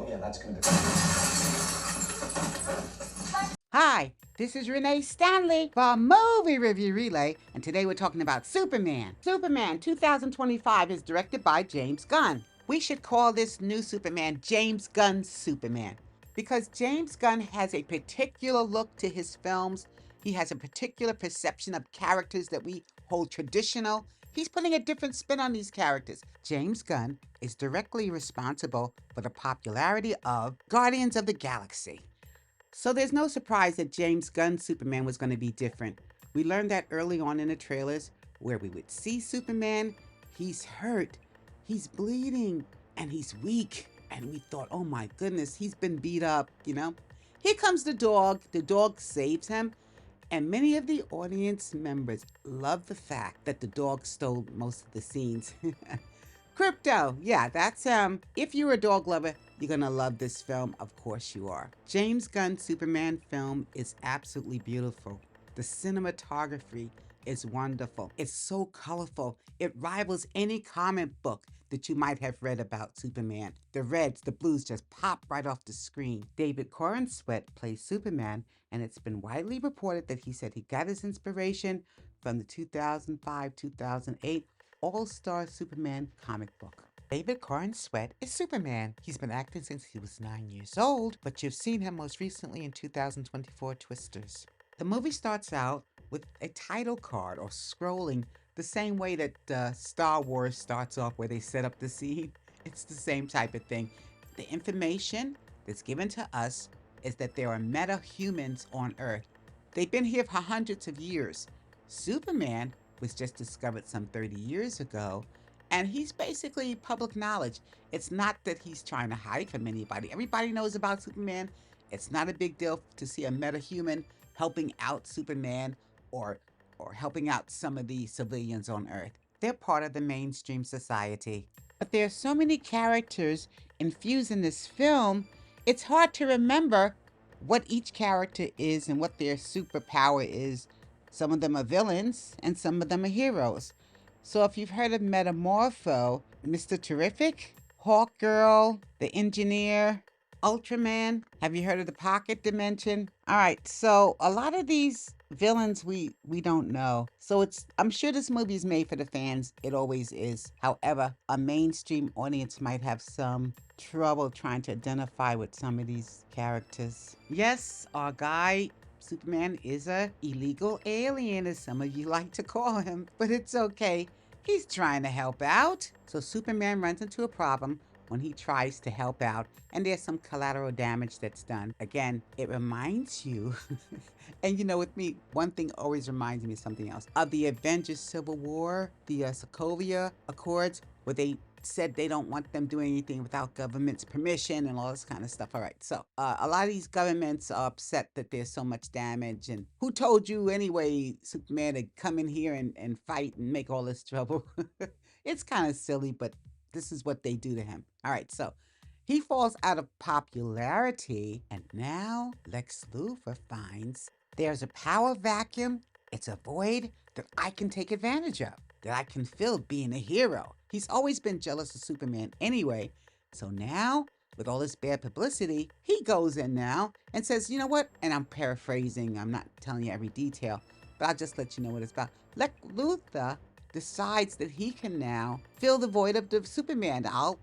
yeah, that's going to be. Hi, this is Renee Stanley for Movie Review Relay, and today we're talking about Superman. Superman 2025 is directed by James Gunn. We should call this new Superman James Gunn's Superman because James Gunn has a particular look to his films. He has a particular perception of characters that we hold traditional. He's putting a different spin on these characters. James Gunn is directly responsible for the popularity of Guardians of the Galaxy. So there's no surprise that James Gunn's Superman was going to be different. We learned that early on in the trailers where we would see Superman, he's hurt, he's bleeding, and he's weak. And we thought, oh my goodness, he's been beat up, you know? Here comes the dog saves him, and many of the audience members love the fact that the dog stole most of the scenes. Krypto, yeah, that's if you're a dog lover, you're gonna love this film. Of course you are. James Gunn's Superman film is absolutely beautiful. The cinematography is wonderful. It's so colorful. It rivals any comic book that you might have read about Superman. The reds, the blues just pop right off the screen. David Corenswet plays Superman, and it's been widely reported that he said he got his inspiration from the 2005-2008 All-Star Superman comic book. David Corenswet is Superman. He's been acting since he was 9 years old, but you've seen him most recently in 2024 Twisters. The movie starts out with a title card or scrolling the same way that Star Wars starts off where they set up the scene. It's the same type of thing. The information that's given to us is that there are meta-humans on Earth. They've been here for hundreds of years. Superman was just discovered some 30 years ago, and he's basically public knowledge. It's not that he's trying to hide from anybody. Everybody knows about Superman. It's not a big deal to see a meta-human helping out Superman or helping out some of the civilians on Earth. They're part of the mainstream society. But there are so many characters infused in this film, it's hard to remember what each character is and what their superpower is. Some of them are villains and some of them are heroes. So if you've heard of Metamorpho, Mr. Terrific, Hawkgirl, the Engineer, Ultraman, have you heard of the Pocket Dimension? All right, so a lot of these villains we don't know. So I'm sure this movie is made for the fans. It always is. However, a mainstream audience might have some trouble trying to identify with some of these characters. Yes, our guy Superman is a illegal alien, as some of you like to call him, but it's okay. He's trying to help out. So Superman runs into a problem when he tries to help out, and there's some collateral damage that's done. Again, it reminds you, and you know, with me, one thing always reminds me of something else, of the Avengers Civil War, the Sokovia Accords, where they said they don't want them doing anything without government's permission and all this kind of stuff. All right, so a lot of these governments are upset that there's so much damage, and who told you anyway, Superman, to come in here and fight and make all this trouble? It's kind of silly, but this is what they do to him. All right, so he falls out of popularity, and now Lex Luthor finds there's a power vacuum. It's a void that I can take advantage of, that I can fill being a hero. He's always been jealous of Superman anyway, so now, with all this bad publicity, he goes in now and says, you know what? And I'm paraphrasing, I'm not telling you every detail, but I'll just let you know what it's about. Lex Luthor decides that he can now fill the void of the Superman. I'll,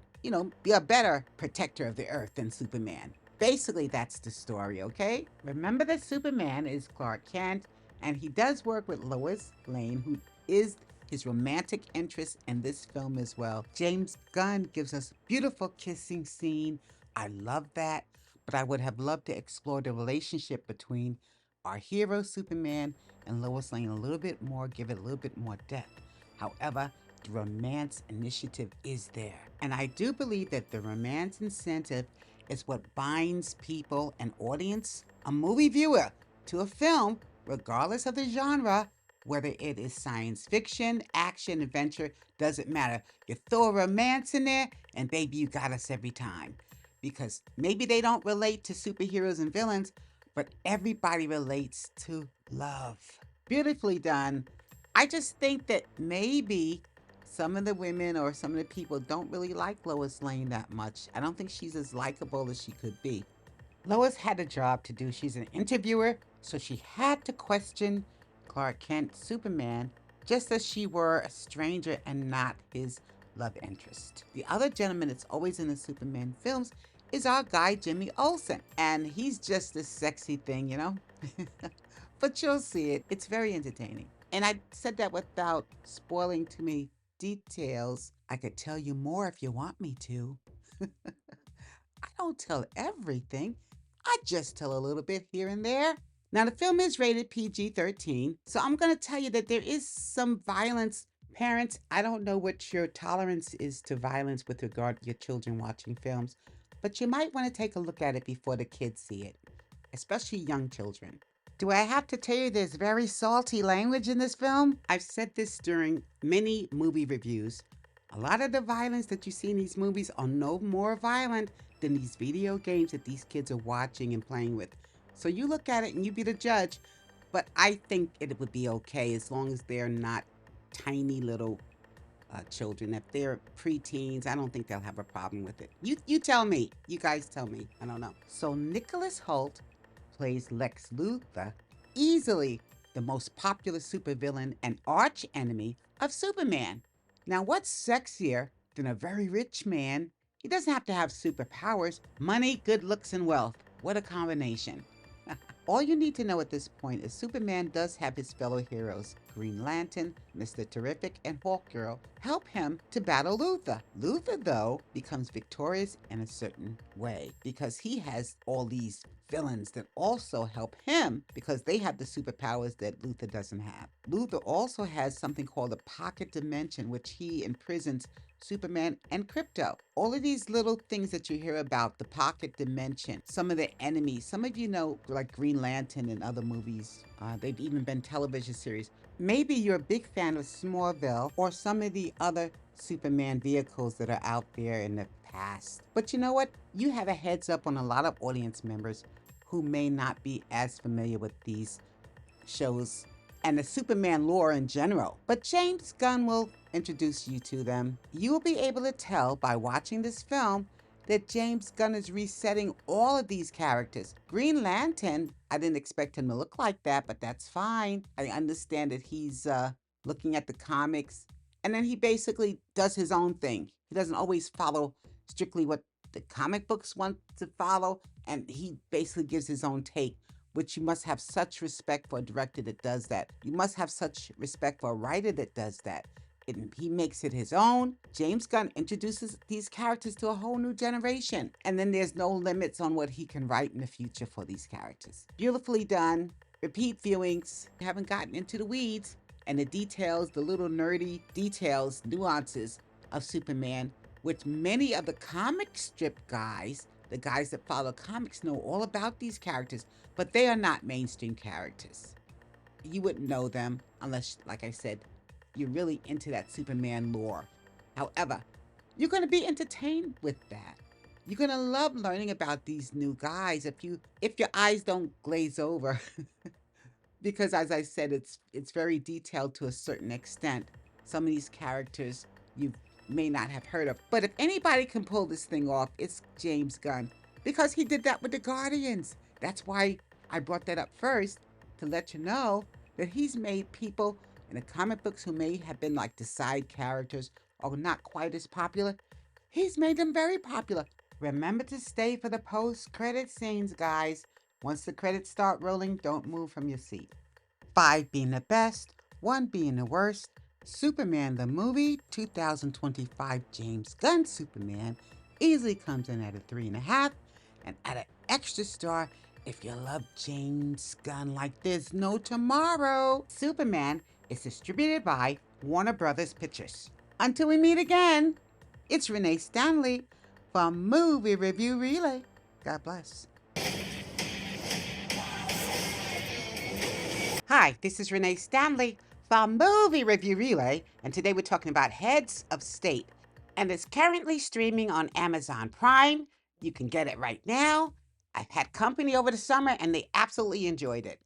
be a better protector of the Earth than Superman. Basically, that's the story, okay? Remember that Superman is Clark Kent, and he does work with Lois Lane, who is his romantic interest in this film as well. James Gunn gives us a beautiful kissing scene. I love that, but I would have loved to explore the relationship between our hero Superman and Lois Lane a little bit more, give it a little bit more depth. However, the romance initiative is there. And I do believe that the romance incentive is what binds people, an audience, a movie viewer, to a film, regardless of the genre, whether it is science fiction, action, adventure, doesn't matter. You throw a romance in there, and baby, you got us every time. Because maybe they don't relate to superheroes and villains, but everybody relates to love. Beautifully done. I just think that maybe some of the women or some of the people don't really like Lois Lane that much. I don't think she's as likable as she could be. Lois had a job to do. She's an interviewer, so she had to question Clark Kent, Superman, just as she were a stranger and not his love interest. The other gentleman that's always in the Superman films is our guy, Jimmy Olsen. And he's just this sexy thing, you know? But you'll see it. It's very entertaining. And I said that without spoiling too many details. I could tell you more if you want me to. I don't tell everything. I just tell a little bit here and there. Now, the film is rated PG-13, so I'm going to tell you that there is some violence. Parents, I don't know what your tolerance is to violence with regard to your children watching films, but you might want to take a look at it before the kids see it, especially young children. Do I have to tell you there's very salty language in this film? I've said this during many movie reviews. A lot of the violence that you see in these movies are no more violent than these video games that these kids are watching and playing with. So you look at it and you be the judge, but I think it would be okay as long as they're not tiny little children. If they're preteens, I don't think they'll have a problem with it. You tell me. You guys tell me. I don't know. So Nicholas Hoult plays Lex Luthor, easily the most popular supervillain and arch enemy of Superman. Now, what's sexier than a very rich man? He doesn't have to have superpowers, money, good looks, and wealth. What a combination. All you need to know at this point is Superman does have his fellow heroes, Green Lantern, Mr. Terrific, and Hawkgirl, help him to battle Luthor. Luthor, though, becomes victorious in a certain way because he has all these villains that also help him because they have the superpowers that Luthor doesn't have. Luthor also has something called a pocket dimension, which he imprisons Superman, and Krypto. All of these little things that you hear about, the pocket dimension, some of the enemies, some of you know, like Green Lantern and other movies, they've even been television series. Maybe you're a big fan of Smallville or some of the other Superman vehicles that are out there in the past. But you know what? You have a heads up on a lot of audience members who may not be as familiar with these shows and the Superman lore in general. But James Gunn will introduce you to them. You will be able to tell by watching this film that James Gunn is resetting all of these characters. Green Lantern, I didn't expect him to look like that, but that's fine. I understand that he's looking at the comics, and then he basically does his own thing. He doesn't always follow strictly what the comic books want to follow, and he basically gives his own take, which you must have such respect for a director that does that. You must have such respect for a writer that does that. He makes it his own. James Gunn introduces these characters to a whole new generation. And then there's no limits on what he can write in the future for these characters. Beautifully done. Repeat viewings. You haven't gotten into the weeds and the details, the little nerdy details, nuances of Superman, which many of the comic strip guys, the guys that follow comics, know all about these characters, but they are not mainstream characters. You wouldn't know them unless, like I said, you're really into that Superman lore. However, you're going to be entertained with that. You're going to love learning about these new guys if your eyes don't glaze over. Because as I said, it's very detailed to a certain extent. Some of these characters you may not have heard of. But if anybody can pull this thing off, it's James Gunn. Because he did that with the Guardians. That's why I brought that up first, to let you know that he's made people in the comic books who may have been like the side characters or not quite as popular, he's made them very popular. Remember to stay for the post-credit scenes, guys. Once the credits start rolling, don't move from your seat. 5 being the best, 1 being the worst. Superman the movie, 2025 James Gunn Superman, easily comes in at a 3.5, and at an extra star if you love James Gunn like there's no tomorrow. Superman is distributed by Warner Brothers Pictures. Until we meet again, it's Renee Stanley from Movie Review Relay. God bless. Hi, this is Renee Stanley from Movie Review Relay, and today we're talking about Heads of State. And it's currently streaming on Amazon Prime. You can get it right now. I've had company over the summer, and they absolutely enjoyed it.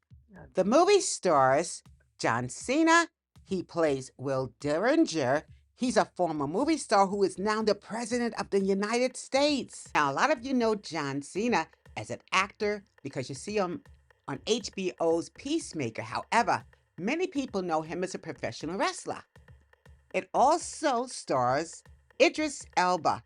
The movie stars John Cena. He plays Will Derringer. He's a former movie star who is now the President of the United States. Now, a lot of you know John Cena as an actor because you see him on HBO's Peacemaker. However, many people know him as a professional wrestler. It also stars Idris Elba.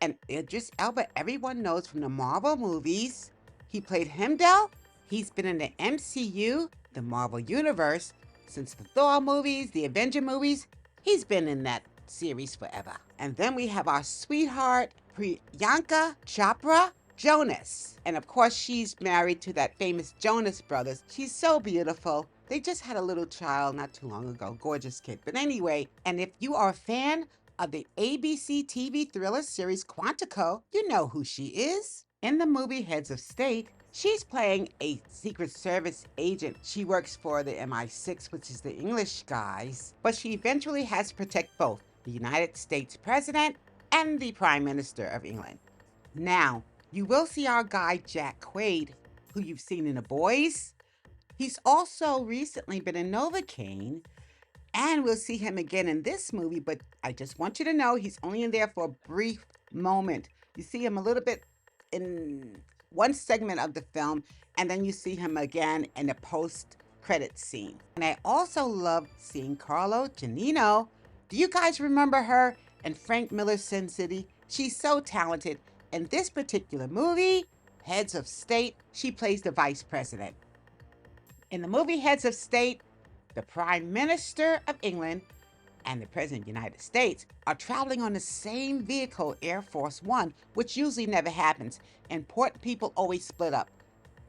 And Idris Elba, everyone knows from the Marvel movies. He played Heimdall. He's been in the MCU, the Marvel Universe, since the Thor movies, the Avenger movies. He's been in that series forever. And then we have our sweetheart, Priyanka Chopra Jonas. And of course, she's married to that famous Jonas Brothers. She's so beautiful. They just had a little child not too long ago. Gorgeous kid. But anyway, and if you are a fan of the ABC TV thriller series Quantico, you know who she is. In the movie Heads of State, she's playing a Secret Service agent. She works for the MI6, which is the English guys, but she eventually has to protect both the United States President and the Prime Minister of England. Now, you will see our guy Jack Quaid, who you've seen in The Boys. He's also recently been in Novocaine, and we'll see him again in this movie, but I just want you to know he's only in there for a brief moment. You see him a little bit in one segment of the film, and then you see him again in the post-credit scene. And I also love seeing Carla Gugino. Do you guys remember her in Frank Miller's Sin City? She's so talented. In this particular movie, Heads of State, she plays the vice president. In the movie Heads of State, the Prime Minister of England and the President of the United States are traveling on the same vehicle, Air Force One, which usually never happens. Important people always split up.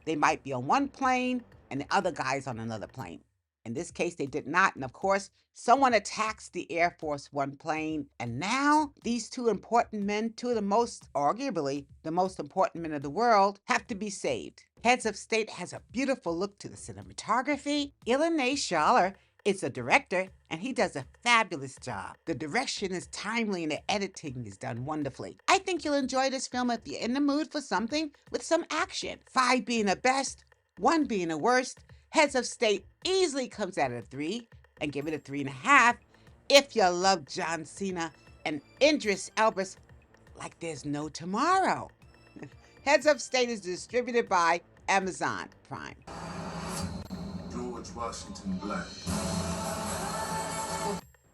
They might be on one plane and the other guy's on another plane. In this case, they did not. And of course, someone attacks the Air Force One plane. And now these two important men, two of the most, arguably, the most important men of the world, have to be saved. Heads of State has a beautiful look to the cinematography. Ilya Naishuller is the director, and he does a fabulous job. The direction is timely and the editing is done wonderfully. I think you'll enjoy this film if you're in the mood for something with some action. 5 being the best, 1 being the worst. Heads of State easily comes out of a 3, and give it a 3.5 if you love John Cena and Idris Elba like there's no tomorrow. Heads of State is distributed by Amazon Prime. At.Washington Black.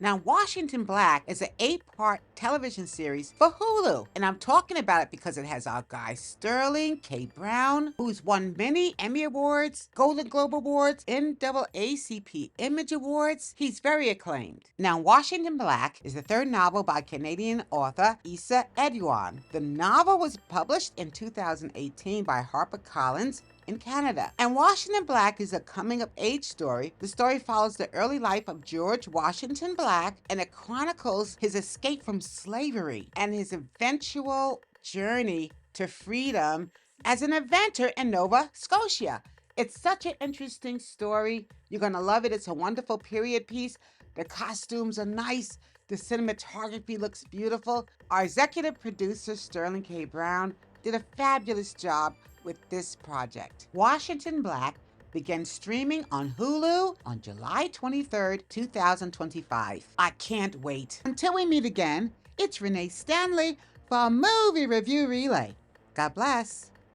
Now, Washington Black is an 8-part television series for Hulu. And I'm talking about it because it has our guy Sterling K. Brown, who's won many Emmy Awards, Golden Globe Awards, NAACP Image Awards. He's very acclaimed. Now, Washington Black is the 3rd novel by Canadian author Esi Edugyan. The novel was published in 2018 by HarperCollins in Canada. And Washington Black is a coming-of-age story. The story follows the early life of George Washington Black, and it chronicles his escape from slavery and his eventual journey to freedom as an inventor in Nova Scotia. It's such an interesting story. You're gonna love it. It's a wonderful period piece. The costumes are nice. The cinematography looks beautiful. Our executive producer, Sterling K. Brown, did a fabulous job with this project. Washington Black begins streaming on Hulu on July 23rd, 2025. I can't wait. Until we meet again, it's Renee Stanley for Movie Review Relay. God bless.